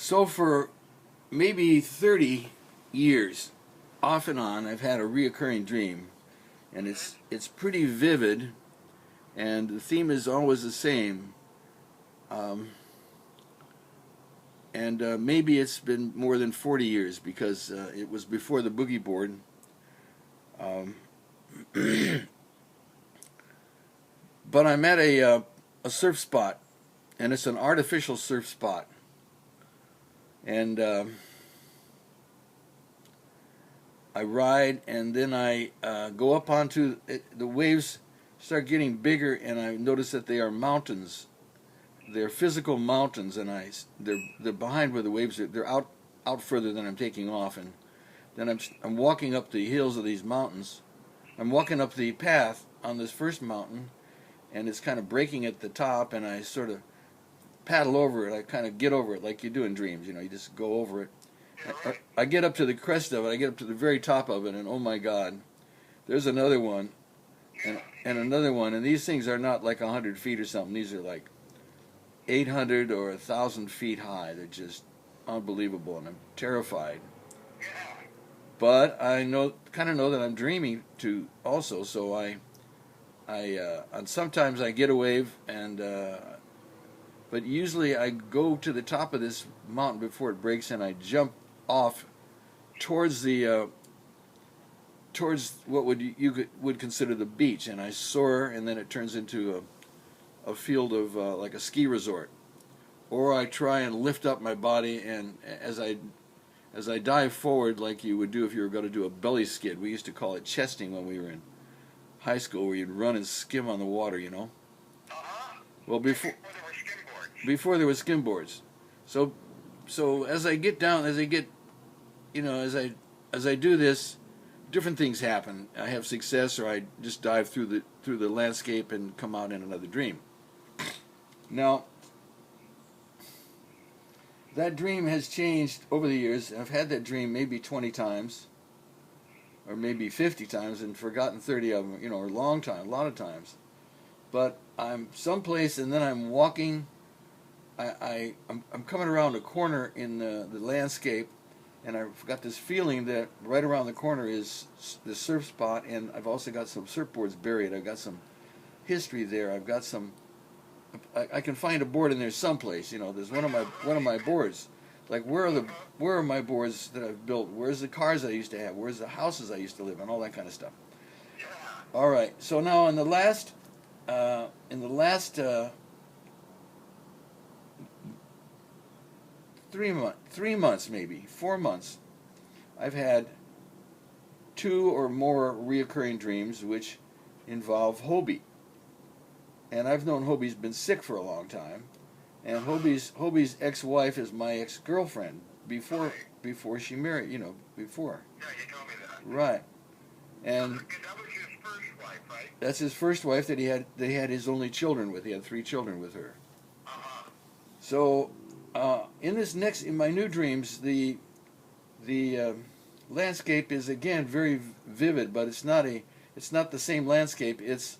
So for maybe 30 years, off and on, I've had a reoccurring dream, and it's pretty vivid, and the theme is always the same. Um, and maybe it's been more than 40 years because it was before the boogie board. Um, but I'm at a surf spot, and it's an artificial surf spot, and I ride, and then I go up onto it. The waves start getting bigger, and I notice that they are mountains. They're physical mountains, and they're behind where the waves are. They're out further than I'm taking off, and then I'm walking up the hills of these mountains. I'm walking up the path on this first mountain, and it's kind of breaking at the top, and I sort of paddle over it. I kind of get over it like you do in dreams. You just go over it. I get up to the crest of it. I get up to the very top of it, and oh my God, there's another one, and another one. And these things are not like 100 feet or something. These are like 800 or 1,000 feet high. They're just unbelievable, and I'm terrified. But I kind of know that I'm dreaming too, also. So and sometimes I get a wave, but usually I go to the top of this mountain before it breaks, and I jump off towards towards what you would consider the beach, and I soar, and then it turns into a field of like a ski resort. Or I try and lift up my body, and as I dive forward, like you would do if you were going to do a belly skid. We used to call it chesting when we were in high school, where you'd run and skim on the water, Well, before there were skimboards. So as I get down, as I do this, different things happen. I have success, or I just dive through the landscape and come out in another dream. Now, that dream has changed over the years. I've had that dream maybe 20 times, or maybe 50 times, and forgotten 30 of them, a long time, a lot of times. But I'm someplace, and then I'm walking. I'm coming around a corner in the landscape, and I've got this feeling that right around the corner is the surf spot, and I've also got some surfboards buried. I've got some history there. I've got some. I can find a board in there someplace. There's one of my boards. Like where are my boards that I've built? Where's the cars I used to have? Where's the houses I used to live in? All that kind of stuff. All right. So now in the last 3 months, maybe 4 months, I've had 2 or more reoccurring dreams which involve Hobie. And I've known Hobie's been sick for a long time, and Hobie's ex-wife is my ex-girlfriend before she married. Before. Yeah, you told me that. Right. And That was his first wife, right? that's his first wife that he had his only children with. He had 3 children with her. So in my new dreams, the landscape is again very vivid, but it's not the same landscape. It's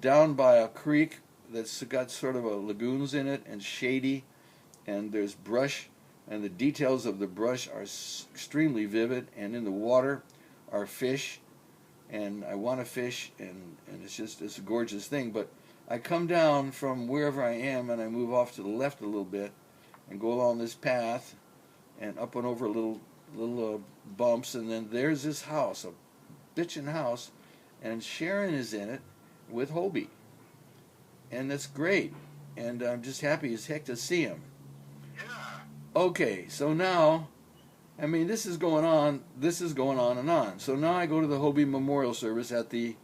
down by a creek that's got sort of a lagoons in it and shady, and there's brush, and the details of the brush are extremely vivid, and in the water are fish, and I want to fish, and it's a gorgeous thing. But I come down from wherever I am, and I move off to the left a little bit and go along this path and up and over little bumps, and then there's this house, a bitchin' house, and Sharon is in it with Hobie, and that's great, and I'm just happy as heck to see him. Okay, so now, this is going on and on. So now I go to the Hobie Memorial Service at the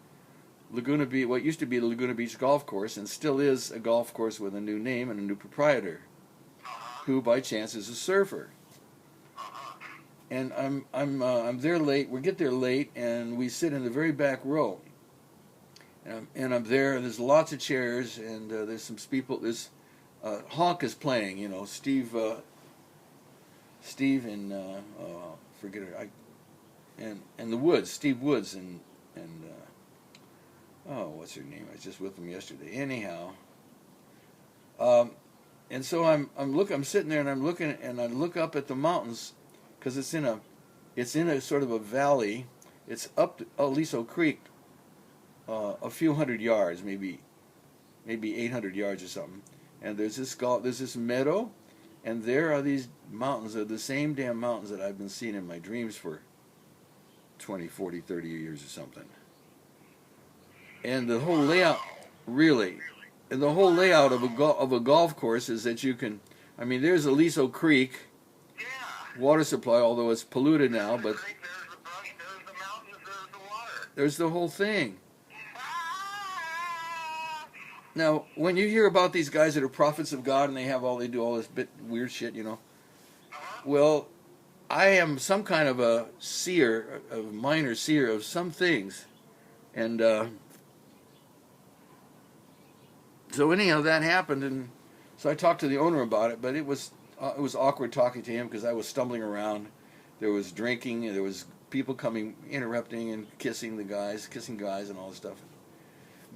Laguna Beach, what used to be the Laguna Beach Golf Course, and still is a golf course with a new name and a new proprietor, who by chance is a surfer. And I'm there late. We get there late, and we sit in the very back row. And I'm there. There's lots of chairs, and there's some people. This Honk is playing. Steve and forget her. And the Woods, Steve Woods, and what's her name? I was just with them yesterday. Anyhow, And so I'm sitting there and I'm looking and I look up at the mountains because it's in a sort of a valley. It's up Aliso Creek, a few hundred yards, maybe 800 yards or something. And there's this meadow, and there are these mountains. They're the same damn mountains that I've been seeing in my dreams for 20, 40, 30 years or something. And the whole layout, really, and the whole layout of a golf course is that you can. I mean, there's Aliso Creek Yeah. water supply, although it's polluted now, but There's the brush, there's the mountains, there's the water. there's the whole thing. Ah! Now, when you hear about these guys that are prophets of God and they do all this bit weird shit, well, I am some kind of a seer, a minor seer of some things, and so anyhow, that happened, and so I talked to the owner about it, but it was awkward talking to him because I was stumbling around. There was drinking, and there was people coming, interrupting and kissing guys and all this stuff.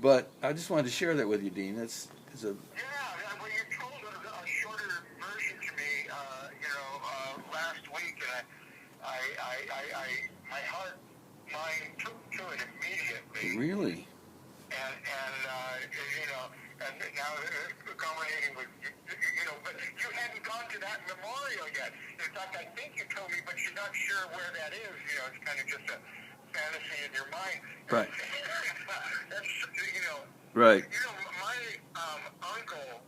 But I just wanted to share that with you, Dean. It's a Yeah, well, you told a shorter version to me, last week, and my heart, mind took to it immediately. really. And now accommodating with, but you hadn't gone to that memorial yet. In fact, I think you told me, but you're not sure where that is. It's kind of just a fantasy in your mind. Right. That's, Right. My uncle,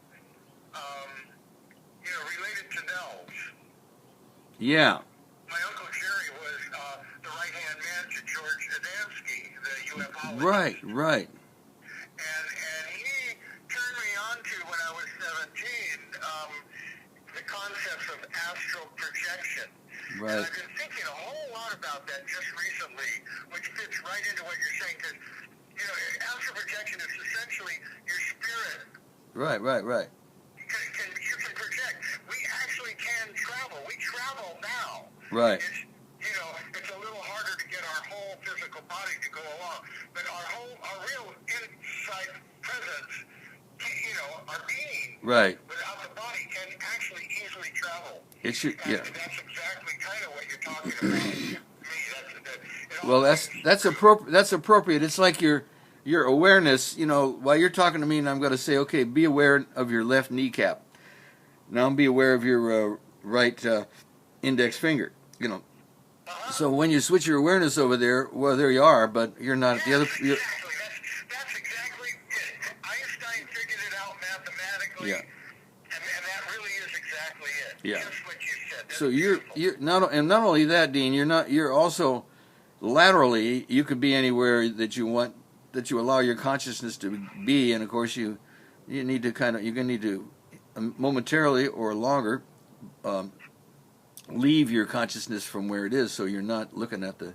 related to Nels. Yeah. My uncle Jerry was the right-hand man to George Adamski, the UFO. Right. And he turned me on to, when I was 17, the concepts of astral projection. Right. And I've been thinking a whole lot about that just recently, which fits right into what you're saying, because, astral projection is essentially your spirit. Right. You can project. We actually can travel. We travel now. Right. It's a little harder to get our whole physical body to go along, but our real inside presence, our being, Right. without the body, can actually easily travel. It should. And Yeah. that's exactly kind of what you're talking about. To me, Well, that's appropriate. It's like your awareness. While you're talking to me, and I'm going to say, okay, be aware of your left kneecap. Now be aware of your right index finger. So when you switch your awareness over there, well, there you are, but you're not the other. Exactly. That's exactly it. Einstein figured it out mathematically. Yeah. And that really is exactly it. Yeah. Just what you said. That's So beautiful. you're not only that, Dean. You're also laterally. You could be anywhere that you want, that you allow your consciousness to be, and of course you're going to need to momentarily or longer leave your consciousness from where it is, so you're not looking at the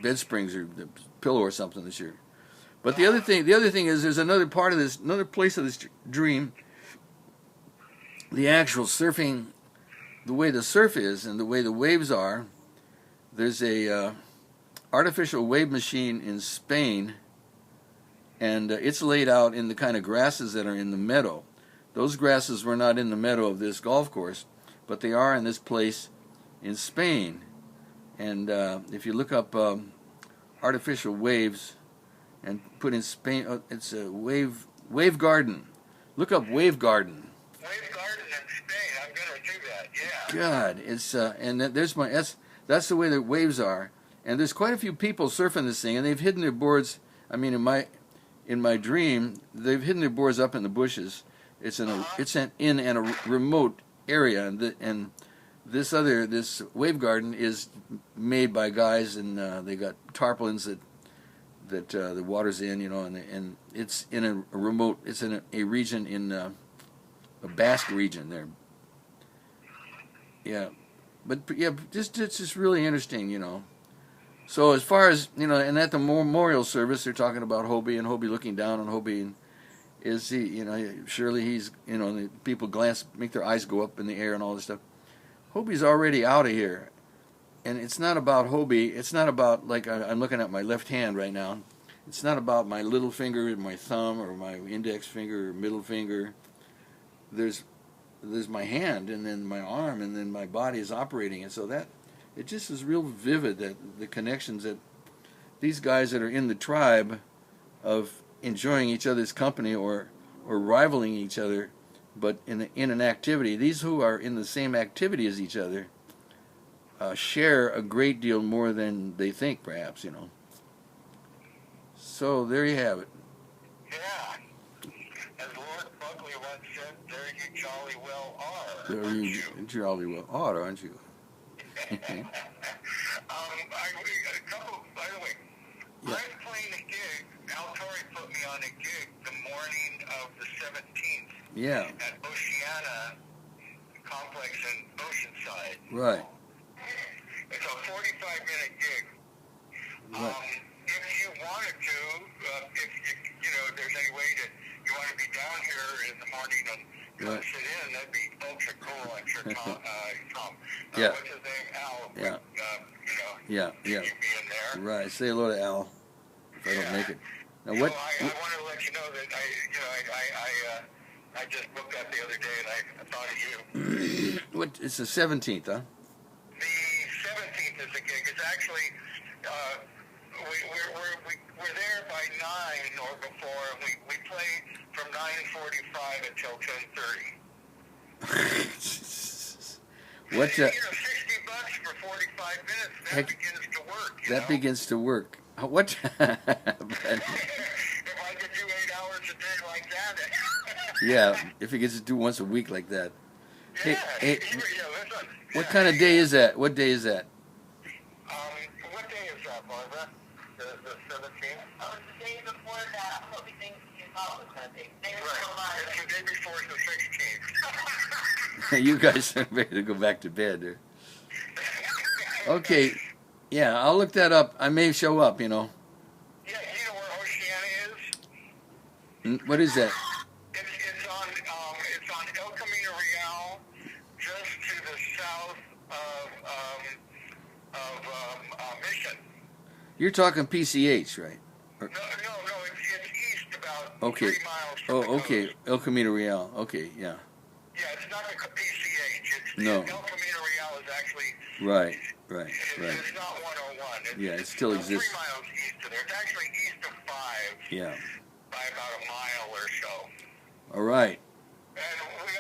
bed springs or the pillow or something this year. But the other thing is, there's another place of this dream. The actual surfing, the way the surf is and the way the waves are. There's a artificial wave machine in Spain, and it's laid out in the kind of grasses that are in the meadow. Those grasses were not in the meadow of this golf course, but they are in this place in Spain. And if you look up artificial waves and put in Spain, it's a wave garden. Look up wave garden. Wave garden in Spain. I'm going to do that. Yeah. God, it's and that's the way the waves are. And there's quite a few people surfing this thing, and they've hidden their boards. I mean, in my dream, they've hidden their boards up in the bushes. It's in a remote area, and this wave garden is made by guys, and they got tarpaulins that the water's in, and it's in a remote. It's in a region in a Basque region there. Yeah, but yeah, it's just really interesting, So as far as and at the memorial service, they're talking about Hobie and Hobie looking down on Hobie. And is he, surely he's, the people make their eyes go up in the air and all this stuff. Hobie's already out of here. And it's not about Hobie. It's not about, like, I'm looking at my left hand right now. It's not about my little finger and my thumb or my index finger or middle finger. There's my hand and then my arm and then my body is operating, and so that it just is real vivid, that the connections that these guys that are in the tribe of enjoying each other's company or rivaling each other, but in an activity, these who are in the same activity as each other share a great deal more than they think, perhaps, you know. So there you have it. Yeah. As Lord Buckley once said, there you jolly well are. There aren't you jolly well are, aren't you? A couple, by the way, Yeah. I'm playing a gig. Al Torrey put me on a gig the morning of the 17th Yeah. at Oceana Complex in Oceanside. Right. It's a 45-minute gig. Right. If you wanted to, if you know, there's any way that you want to be down here in the morning and come Right. sit in, that'd be ultra cool. I'm sure Tom, Yeah. what's his name, Al, Yeah. would, you know, Yeah. Yeah. you'd be in there. Right. Say hello to Al if I don't make it. Now what? So I wanted to let you know that I just booked that the other day and I thought of you. What? It's the 17th, huh? The 17th is the gig. It's actually, we're there by 9 or before, and we play from 9:45 until 10:30. What? You know, $60 for 45 minutes. That Heck, begins to work. You that know? begins to work. What? If I could do 8 hours a day like that. Yeah, if he gets to do once a week like that. Yeah. Hey, Listen. what kind of day is that? What day is that? What day is that, Barbara? The 17th? Oh, it's the day before that. What we think you thought it was going to be. Day before Right. Monday. It's the day before the 16th. You guys are ready to go back to bed. Or? Okay, yeah, I'll look that up. I may show up, you know. Yeah, you know where Oceana is? What is that? It's on El Camino Real, just to the south of Mission. You're talking PCH, right? No, it's east about Okay. 3 miles from Oh, the okay. coast. El Camino Real. Okay, yeah. Yeah, it's not the PCH. No. El Camino Real is actually... Right. It's not 101. Yeah, it still about exists. 3 miles east of there. It's actually east of 5 Yeah. by about a mile or so. All right. And we